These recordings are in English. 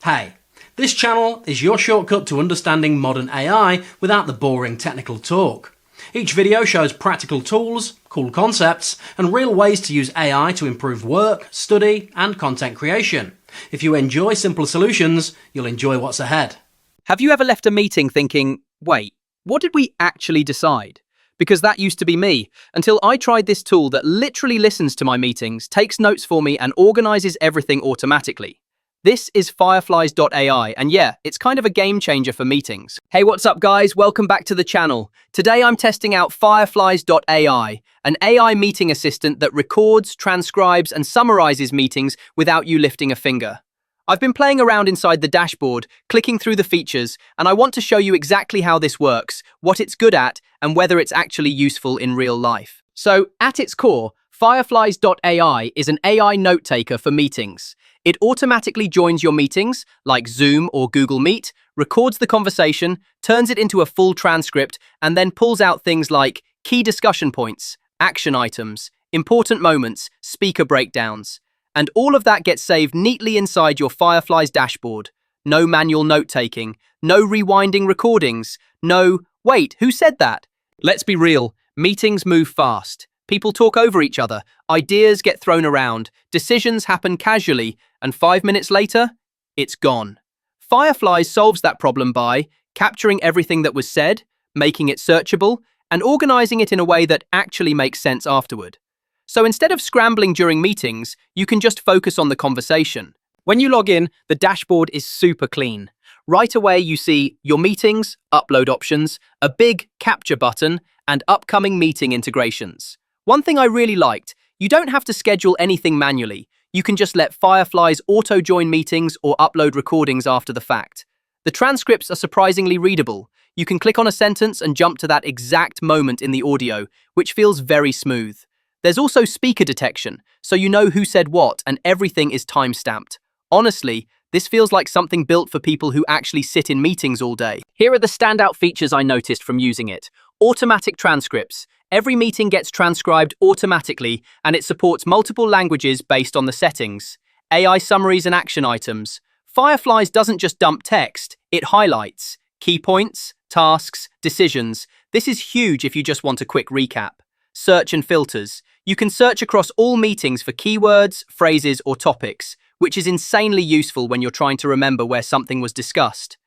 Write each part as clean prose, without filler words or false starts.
Hey, this channel is your shortcut to understanding modern AI without the boring technical talk. Each video shows practical tools, cool concepts, and real ways to use AI to improve work, study, and content creation. If you enjoy simple solutions, you'll enjoy what's ahead. Have you ever left a meeting thinking, wait, what did we actually decide? Because that used to be me, until I tried this tool that literally listens to my meetings, takes notes for me, and organizes everything automatically. This is Fireflies.ai, and yeah, it's kind of a game changer for meetings. Hey, what's up guys? Welcome back to the channel. Today I'm testing out Fireflies.ai, an AI meeting assistant that records, transcribes, and summarizes meetings without you lifting a finger. I've been playing around inside the dashboard, clicking through the features, and I want to show you exactly how this works, what it's good at, and whether it's actually useful in real life. So, at its core, Fireflies.ai is an AI note taker for meetings. It automatically joins your meetings, like Zoom or Google Meet, records the conversation, turns it into a full transcript, and then pulls out things like key discussion points, action items, important moments, speaker breakdowns. And all of that gets saved neatly inside your Fireflies dashboard. No manual note-taking, no rewinding recordings, no, wait, who said that? Let's be real, meetings move fast. People talk over each other, ideas get thrown around, decisions happen casually, and 5 minutes later, it's gone. Fireflies solves that problem by capturing everything that was said, making it searchable, and organizing it in a way that actually makes sense afterward. So instead of scrambling during meetings, you can just focus on the conversation. When you log in, the dashboard is super clean. Right away, you see your meetings, upload options, a big capture button, and upcoming meeting integrations. One thing I really liked, you don't have to schedule anything manually. You can just let Fireflies auto-join meetings or upload recordings after the fact. The transcripts are surprisingly readable. You can click on a sentence and jump to that exact moment in the audio, which feels very smooth. There's also speaker detection, so you know who said what and everything is time-stamped. Honestly, this feels like something built for people who actually sit in meetings all day. Here are the standout features I noticed from using it. Automatic transcripts. Every meeting gets transcribed automatically, and it supports multiple languages based on the settings. AI summaries and action items. Fireflies doesn't just dump text, it highlights key points, tasks, decisions. This is huge if you just want a quick recap. Search and filters. You can search across all meetings for keywords, phrases, or topics, which is insanely useful when you're trying to remember where something was discussed.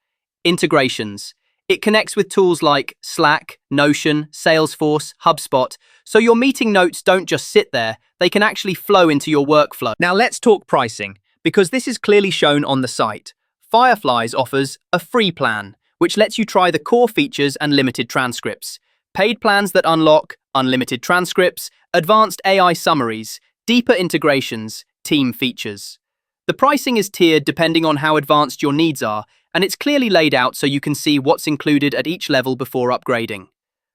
Integrations. It connects with tools like Slack, Notion, Salesforce, HubSpot, so your meeting notes don't just sit there, they can actually flow into your workflow. Now let's talk pricing, because this is clearly shown on the site. Fireflies offers a free plan, which lets you try the core features and limited transcripts. Paid plans that unlock unlimited transcripts, advanced AI summaries, deeper integrations, team features. The pricing is tiered depending on how advanced your needs are, and it's clearly laid out so you can see what's included at each level before upgrading.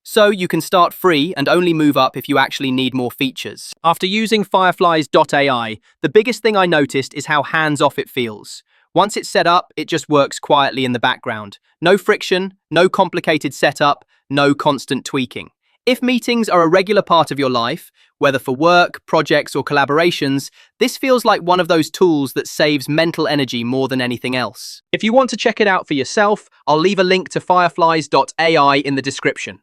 So you can start free and only move up if you actually need more features. After using Fireflies.ai, the biggest thing I noticed is how hands-off it feels. Once it's set up, it just works quietly in the background. No friction, no complicated setup, no constant tweaking. If meetings are a regular part of your life, whether for work, projects, or collaborations, this feels like one of those tools that saves mental energy more than anything else. If you want to check it out for yourself, I'll leave a link to Fireflies.ai in the description.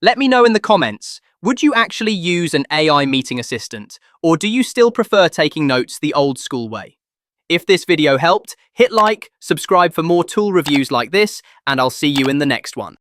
Let me know in the comments, would you actually use an AI meeting assistant, or do you still prefer taking notes the old school way? If this video helped, hit like, subscribe for more tool reviews like this, and I'll see you in the next one.